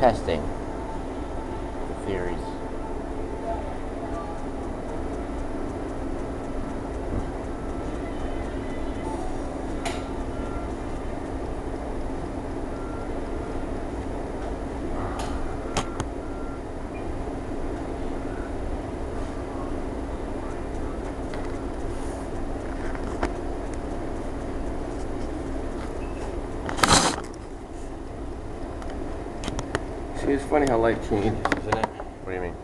testing the theories. See, it's funny how life changes, isn't it? What do you mean?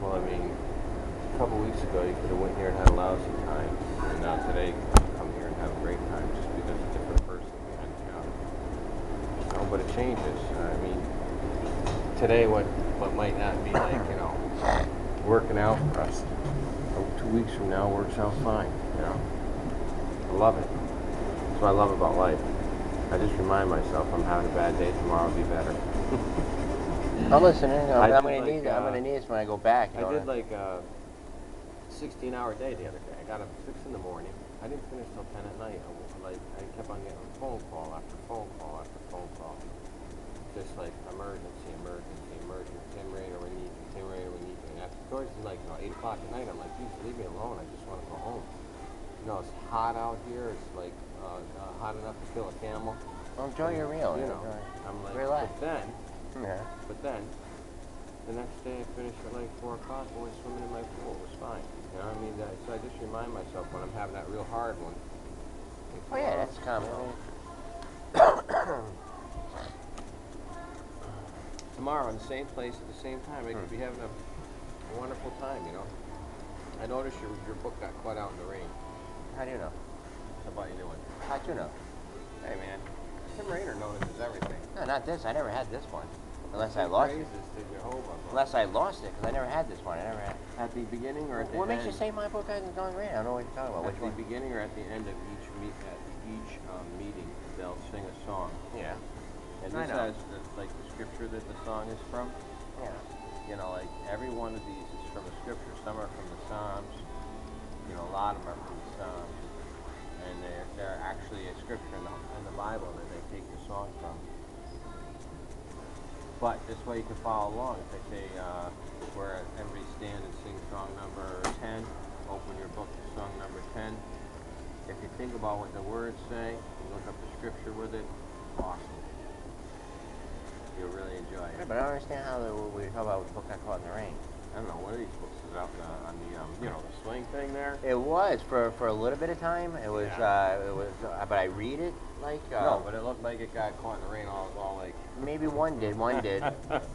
Well, I mean, a couple weeks ago you could have went here and had a lousy time, and now today you can come here and have a great time just because a different person behind the counter. No, but it changes. I mean, today what might not be like, working out for us, 2 weeks from now works out fine. I love it. That's what I love about life. I just remind myself I'm having a bad day, tomorrow will be better. I'm listening. I'm did gonna need. I'm gonna need this when I go back. I did like a 16-hour day the other day. I got up at 6 in the morning. I didn't finish till 10 at night. I kept on getting phone call after phone call after phone call. Just like emergency. Tim Rainer, we need you. And after towards like 8 o'clock at night, I'm like, geez, leave me alone. I just want to go home. It's hot out here. It's like hot enough to kill a camel. Well, enjoy your meal. I'm like, relax. But then, the next day I finished at like 4 o'clock and went swimming in my pool. It was fine. So I just remind myself when I'm having that real hard one. Oh yeah, that's common. Tomorrow in the same place at the same time, I could be having a wonderful time, I noticed your book got caught out in the rain. How do you know? How about you doing? How'd you know? Hey man, Tim Rainer notices everything. No, not this. I never had this one. Unless I lost it. To Jehovah. Unless I lost it, because I never had this one. I never had. At the beginning or at the What end? makes you say my book hasn't gone rain? I don't know what you're talking about. At Which the one? beginning or at the end of each meeting, they'll sing a song. Yeah. And I this know. has the scripture that the song is from. Yeah. Like every one of these is from a scripture. Some are from the Psalms. A lot of them are from the Psalms. And they're actually a scripture in the Bible that they take the song from. But this way you can follow along. If they say, where everybody stand and sing song number 10, open your book to song number 10. If you think about what the words say, and look up the scripture with it, awesome. You'll really enjoy it. Yeah, but I don't understand how we talk about the book got caught in the rain. I don't know, what are these books out on the, the swing thing there? It was for a little bit of time. It was, but I read it like. No, but it looked like it got caught in the rain all like. Maybe one did.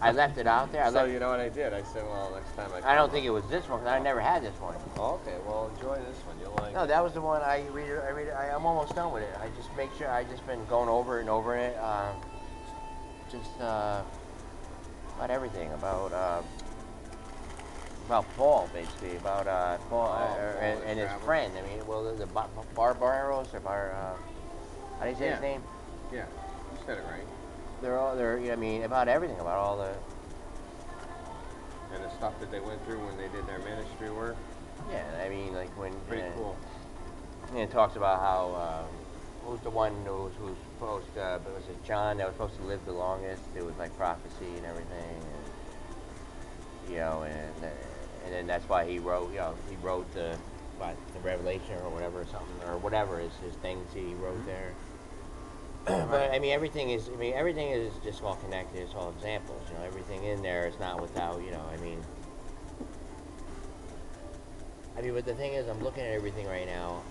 I left it out there. You know what I did? I said, well, next time I don't think it was this one because I never had this one. Oh, okay, well, enjoy this one. You'll like. No, that was the one I read it. I'm almost done with it. I just make sure I just been going over it and over it. About everything about Paul, basically, about Paul and his friend. I mean, well, the Barbaros or how do you say his name? Yeah, you said it right. I mean, about everything, about all the. And the stuff that they went through when they did their ministry work. Yeah, I mean, like when. Pretty cool. And it talks about how who's the one who's supposed was it John that was supposed to live the longest? It was like prophecy and everything, and then that's why he wrote the Revelation or whatever is his things he wrote there. But I mean everything is just all connected. It's all examples. Everything in there is not without. I mean, but the thing is, I'm looking at everything right now.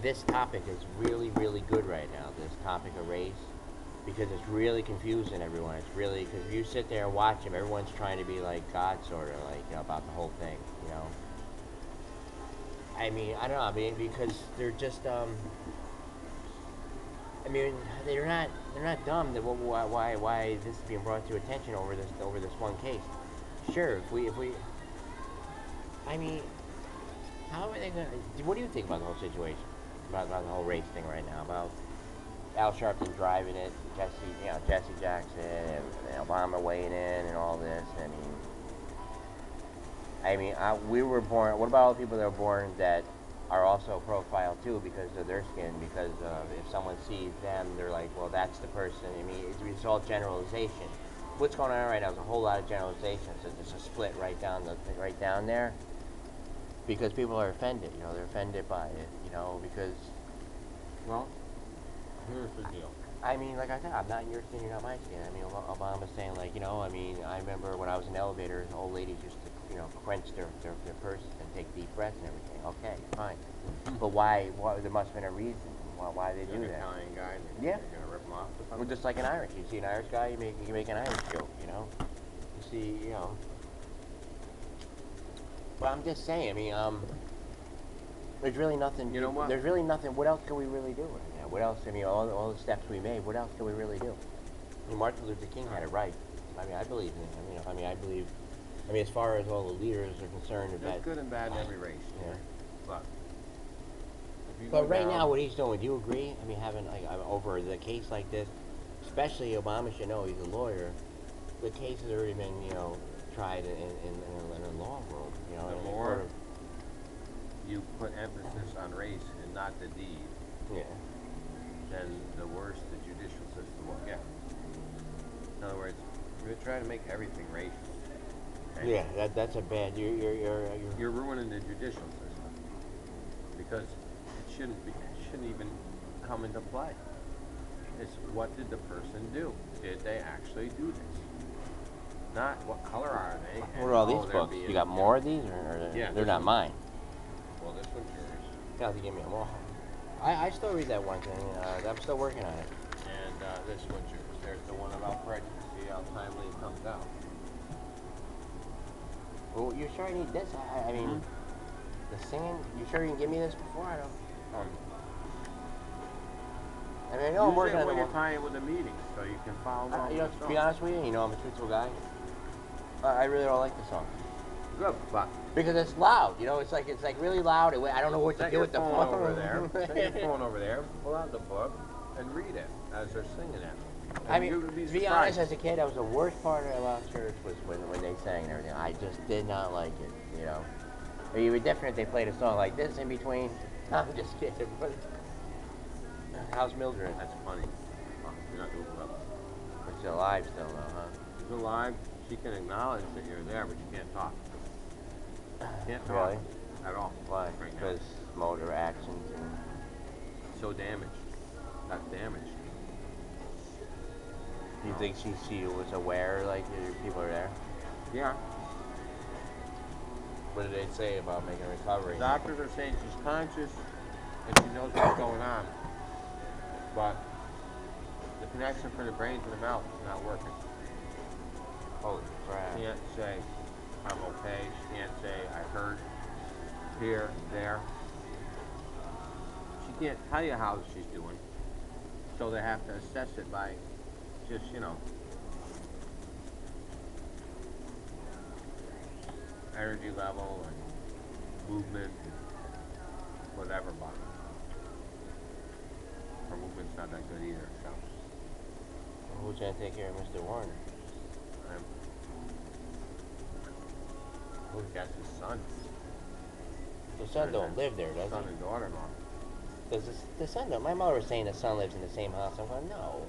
This topic is really, really good right now, this topic of race, because it's really confusing everyone. It's really, because if you sit there and watch them, everyone's trying to be like God, sort of, about the whole thing, I mean, I don't know, because they're just, they're not dumb. Why this is being brought to attention over this one case? Sure, if we, I mean, how are they going to, what do you think about the whole situation? About the whole race thing right now, about Al Sharpton driving it, Jesse Jackson, and Obama weighing in, and all this. We were born. What about all the people that are born that are also profiled too because of their skin? Because if someone sees them, they're like, well, that's the person. It's all generalization. what's going on right now is a whole lot of generalizations. There's a split right down there, because people are offended. You know, they're offended by it. You know, because Well, here's the deal. I mean, like I said, I'm not in your skin, you're not my skin. I mean, Obama's saying, like, you know, I mean, I remember when I was in elevators, old ladies used to, you know, quench their purses and take deep breaths and everything. Okay, fine. But why? There must have been a reason why they do An that. Italian guy, and Yeah. you're gonna rip him off or Well, something? just like an Irish. You see an Irish guy, you make an Irish joke, you know. You see, you know. But I'm just saying. I mean, there's really nothing. You know what? There's really nothing. What else can we really do? You know, what else? I mean, all the steps we made. What else can we really do? I mean, Martin Luther King had it right. I mean, I believe in him. I mean, I believe. I mean, as far as all the leaders are concerned, There's about. good and bad in every race. Yeah. But if you But go right down, now, what he's doing, do you agree? I mean, having like over the case like this, especially Obama should know he's a lawyer. The case has already been, you know, tried in the law world. You know, The in more- court of- you put emphasis on race and not the deed, yeah. then the worse the judicial system will get. In other words, you're trying to make everything racial. Okay? Yeah, that's a bad. You're ruining the judicial system because it shouldn't even come into play. It's what did the person do? Did they actually do this? Not what color are they? and, What are all oh, these they're books? being- You got more of these, or Yeah, they're this not one. mine? Well, this one's yours, You have to give me them all. I still read that one thing. I'm still working on it. and this one's yours. There's the one about prejudice. See how timely it comes out. Well, you sure I need this? I mean, the singing. You sure you can give me this before? I don't. I mean, I know I'm Use working it on when the you're one. tying with the meeting, so you can follow along. You know, with the to be song. honest with you, you know I'm a truthful guy. I really don't like the song Good, but because it's loud. You know, it's like really loud. I don't know what to set do your with the phone phone over there. Set your phone over there. Pull out the book and read it as they're singing it. I And mean, you would to be surprised. honest, as a kid, that was the worst part about church was when they sang and everything. I just did not like it. You know, it would be different if they played a song like this in between. I'm just kidding. But how's Mildred? That's funny. Oh, you're not doing well. But she's alive still, though, huh? She's alive. She can acknowledge that you're there, but you can't talk. Can't talk Really? at all. Why? Right now. Because motor actions and. So damaged. That's damaged. Do you think she was aware, like, people are there? Yeah. What did they say about making a recovery? Doctors are saying she's conscious and she knows what's going on, but the connection from the brain to the mouth is not working. Holy crap. She can't say, I'm okay. She can't say, I hurt here, there. She can't tell you how she's doing, so they have to assess it by just, you know, energy level and movement and whatever, but her movement's not that good either, so Who's gonna take care of Mr. Warner? I'm, oh, that's his son. The son don't live there, does Son he? and daughter-in-law. Does the son don't? My mother was saying the son lives in the same house. I'm going, no.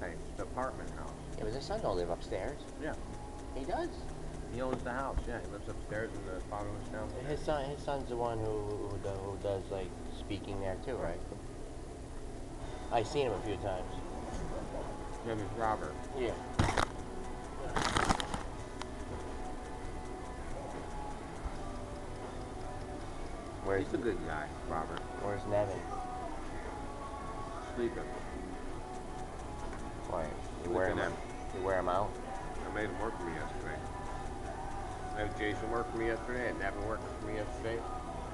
Hey, the apartment house. Yeah, but the son don't live upstairs. Yeah. He does. He owns the house, yeah. He lives upstairs and the father lives downstairs. His son's the one who does like speaking there too, right? I've seen him a few times. His name is Robert. Yeah. Where's He's a good guy, Robert. Where's Nevin? Sleeping. Why? You Look wear at him? him. You wear him out? I made him work for me yesterday. I had Jason work for me yesterday. I had Nevin working for me yesterday.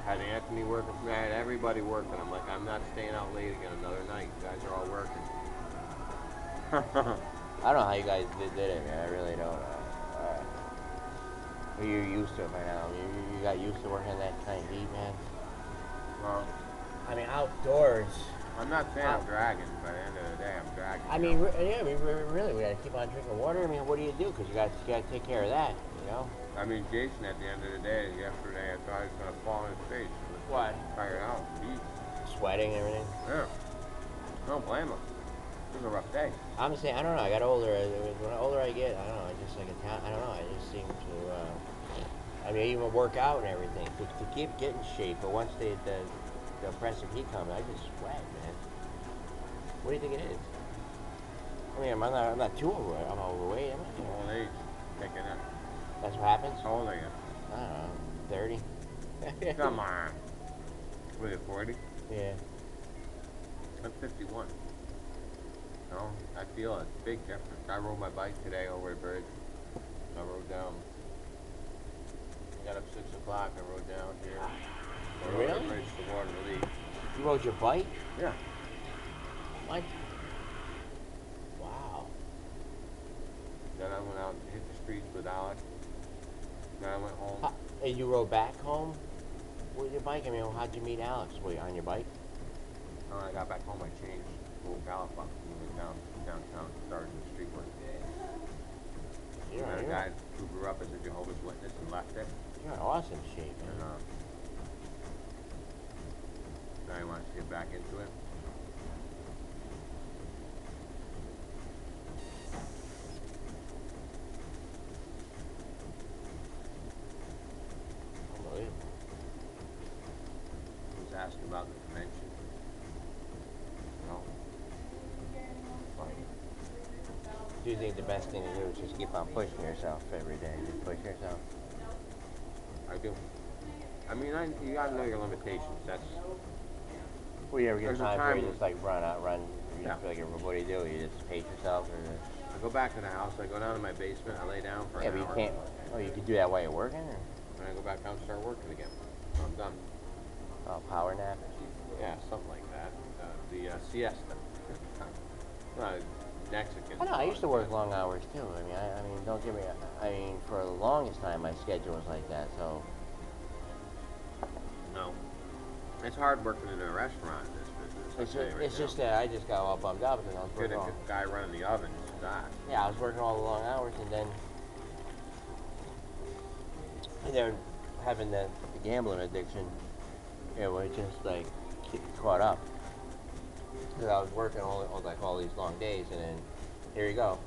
I had Anthony working for me. I had everybody working. I'm like, I'm not staying out late again another night. You guys are all working. I don't know how you guys did it, man. I really don't. You're used to it by now. You got used to working in that kind of heat, man. Well, I mean, outdoors. I'm not saying I'm dragging. By the end of the day, I'm dragging. I mean, really, we gotta keep on drinking water. I mean, what do you do? Because you gotta take care of that, you know. I mean, Jason, at the end of the day, yesterday, I thought he was going to fall on his face. He was What? tired out. He, Sweating and everything. yeah. I don't blame him. was a rough day. I'm saying, I don't know. I got older. When older I get, I don't know. I just like I don't know. I just seem to. I mean, I even work out and everything to keep getting shape. But once the oppressive heat comes, I just sweat, man. What do you think it is? I mean, I'm not too overweight. I'm overweight, am I? Old age, picking up. That's what happens. How old are you? I don't know, 30. Come on. What are you, 40? Yeah. I'm 51. No, I feel a big difference. I rode my bike today over the bridge. I rode down. Got up 6 o'clock. I rode down here. I rode Really? the bridge to Waterloo. You rode your bike? Yeah. What? Wow. Then I went out and hit the streets with Alex. Then I went home. And you rode back home with your bike? I mean, how'd you meet Alex? Were you on your bike? When I got back home, I changed. Woke Alex up and went downtown, started the street work. You're, I met a you're, guy who grew up as a Jehovah's Witness and left it. you're in awesome shape, And man. now he wants to get back into it. Unbelievable. He was asking about the convention. No. Do you think the best thing to do is just keep on pushing yourself every day? Just push yourself. I do. I mean, you gotta know your limitations. That's Well, you ever get There's a time where you time- just like run, you Yeah. feel like what do? You just pace yourself or just... I go back to the house. I go down to my basement. I lay down for Yeah, an but you hour. can't, oh, you could do that while you're working? Or? And I go back down and start working again. I'm done. Oh, power nap? Yeah, something like that. The siesta. Mexicans. I know, I used to work long hours too. I mean, I mean, don't give me, I mean, for the longest time my schedule was like that, so... No. It's hard working in a restaurant in this business. I'll tell you right It's now. just that I just got all bummed out because I was Good working all... a guy running the oven. It's that. Yeah, I was working all the long hours and then having the gambling addiction, it was just like caught up. Because I was working all these long days and then here you go,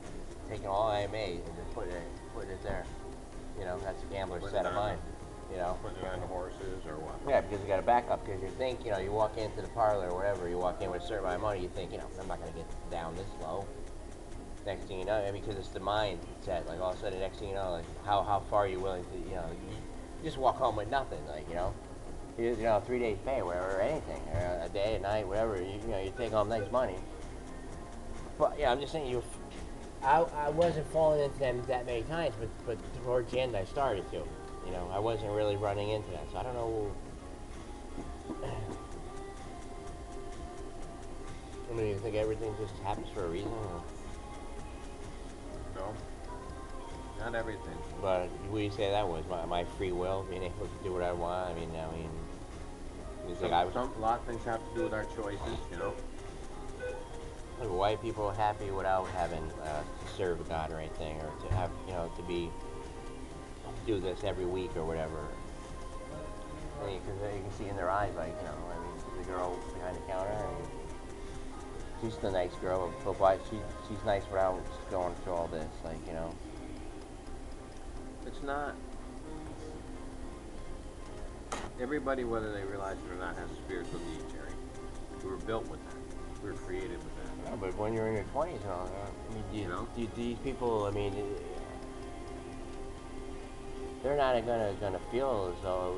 taking all I made and just putting it there. You know, that's a gambler's Putting set it of on mind. You know? Putting it on the horses or what? Yeah, because you got a backup. Because you think, you know, you walk into the parlor or whatever, you walk in with a certain amount of money, you think, you know, I'm not going to get down this low. Next thing you know, I mean, because it's the mindset. Like all of a sudden, next thing you know, like how far are you willing to, you know, you just walk home with nothing, like, you know, 3 days pay, whatever, or anything, or a day, a night, whatever. You know, you take home nice money. But yeah, I'm just saying, I wasn't falling into them that many times, but towards the end, I started to. You know, I wasn't really running into that, so I don't know. I mean, you think everything just happens for a reason? Or? No. Not everything. But what do you say that was? My free will, being able to do what I want. I mean, you think I was? A lot of things have to do with our choices, you know. Like, white people are happy without having to serve God or anything, or to have, you know, to do this every week or whatever. Because you can see in their eyes, like, you know, I mean, the girl behind the counter, and she's the nice girl, but why she's nice without going through all this, like, you know. It's not. Everybody, whether they realize it or not, has a spiritual need, Jerry. We were built with that. We were created with that. Yeah, but when you're in your 20s and all that, I mean, You know? these people, I mean, they're not gonna feel as though,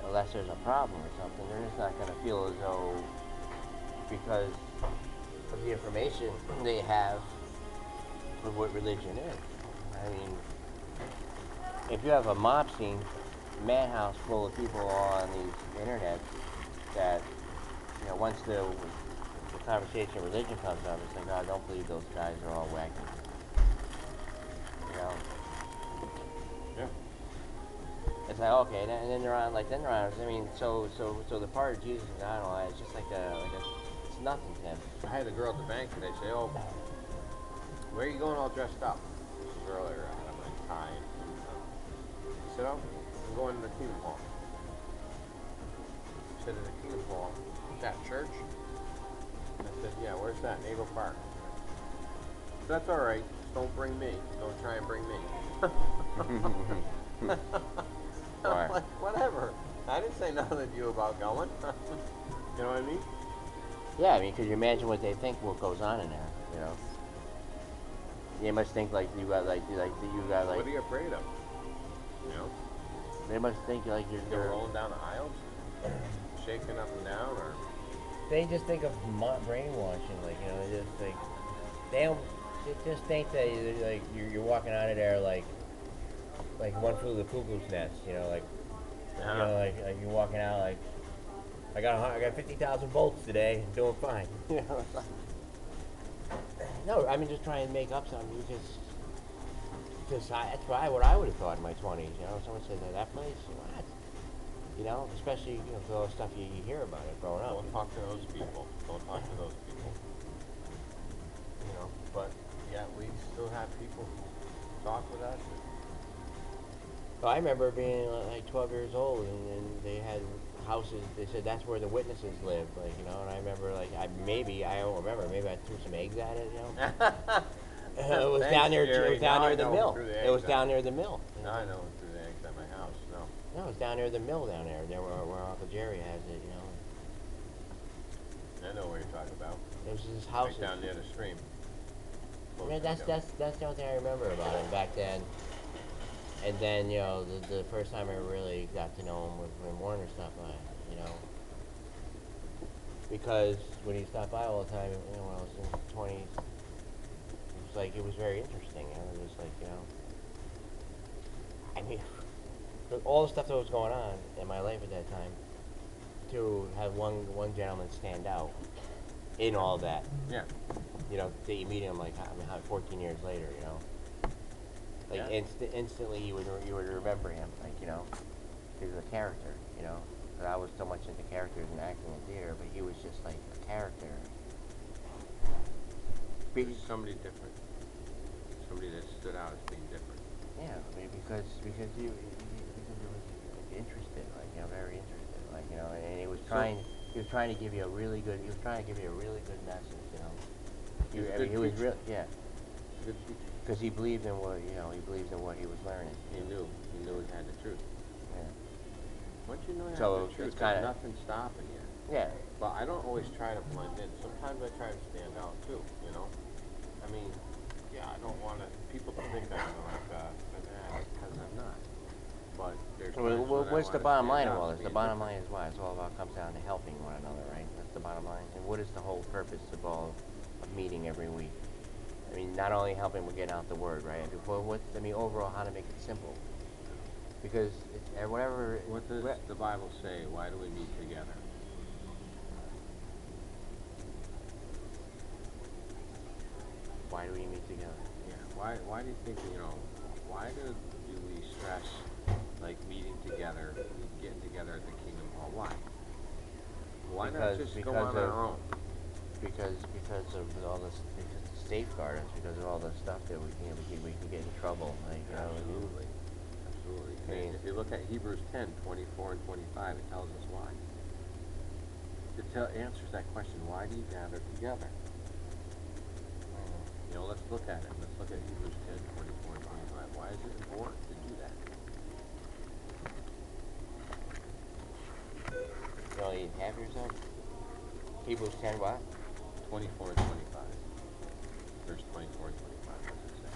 unless there's a problem or something, they're just not gonna feel as though, because of the information they have of what religion is. I mean, if you have a mob scene, madhouse full of people on the internet that, you know, once the conversation of religion comes up, it's like, oh, don't believe those guys are all wacky. You know? Yeah. It's like, okay, and then they're on, I mean, so the part of Jesus and God and all that, it's just it's nothing to them. I had a girl at the bank today say, "Oh, where are you going all dressed up?" This is earlier. I had my tie. I said, "Oh, I'm going to the Kingdom Hall." She said, "To the Kingdom Hall? Is that church?" I said, "Yeah, where's that? Naval Park." That's all right. Just don't bring me. Don't try and bring me. Why? I'm like, whatever. I didn't say nothing to you about going. You know what I mean? Yeah, I mean, could you imagine what they think what goes on in there? You know, they must think like you got like you got like What are you afraid of? You know? they must think like You're rolling down the aisles, shaking up and down, or they just think of brainwashing, like you know, they just think they don't they just think that like you're walking out of there like one flew the cuckoo's nest, you know, like you know, like you're walking out like I got 50,000 volts today, doing fine. You know, it's like, no, I mean just try and make up something. You just that's why what I would have thought in my 20s. You know, someone said that place, what? You know, especially for all the stuff you hear about it growing up. don't talk to those people. Don't talk to those people. You know, but yeah, we still have people talk with us. So I remember being like 12 years old, and they had houses. They said that's where the witnesses live, like you know. And I remember, like I don't remember. Maybe I threw some eggs at it, you know. It was Thanks, down near. Jerry. It was down Now near I the know mill. through the It was eggs down near the mill. Now I know through the eggs at my house. No. No, it was down near the mill down there. There where Uncle Jerry has it, you know. I know what you're talking about. It was his house. Right down near the stream. I mean, that's the only thing I remember about him back then. And then the first time I really got to know him was when Warner stopped by, you know. Because when he stopped by all the time, you know, when I was in the 20s, it was very interesting. You know, it was like, you know, I mean, all the stuff that was going on in my life at that time, to have one gentleman stand out in all that. Yeah. You know, that you meet him like 14 years later, you know. Like instantly you would remember him, like, you know, he was a character, you know. But I was so much into characters and acting and theater, but he was just like a character. He's somebody different. Somebody that stood out as being different. Yeah, I mean, because he was like, interested, like, you know, very interested, like, you know, and he was trying to give you a really good message, you know. He was real, yeah. Good teacher. Because he believed in what he was learning. He knew he had the truth. Yeah. Once you know you So have the truth, it's kinda- there's nothing stopping you. Yeah. But I don't always try to blend in. Sometimes I try to stand out too, you know? I mean, yeah, I don't want to, people think that I'm like an addict, because I'm not. But there's times when I What's the wanna bottom stand line of out all as this? The being bottom different. line is what? It's all about comes down to helping one another, right? That's the bottom line. And what is the whole purpose of meeting every week? I mean, not only helping with getting out the word, right? Overall, how to make it simple. Because whatever. What does the Bible say? Why do we meet together? Why do we meet together? Yeah. Why do you think, why do we stress like meeting together, getting together at the Kingdom Hall? Why? Why not just go on our own? Because of all this, because to safeguard us, because of all the stuff that we can get in trouble. Like, you know, Absolutely. Absolutely. I mean, if you look at Hebrews 10:24 and 25, it tells us why. It answers that question, why do you gather together? You know, let's look at it. Let's look at Hebrews 10:24 and 25. Why is it important to do that? you only eat half yourself. Hebrews 10 what? 24 and 25. Verse 24 and 25, what does it say?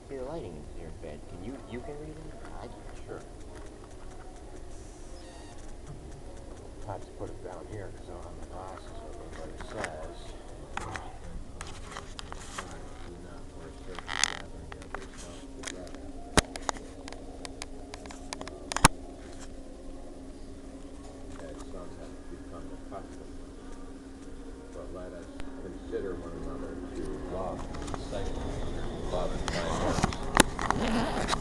See, the lighting in your bed. You can read it? I can. Sure. I have to put it down here because I don't have the glasses, but it says, do not forsake the gathering of yourselves together. As some have become accustomed, but let us consider one another to love and kindness.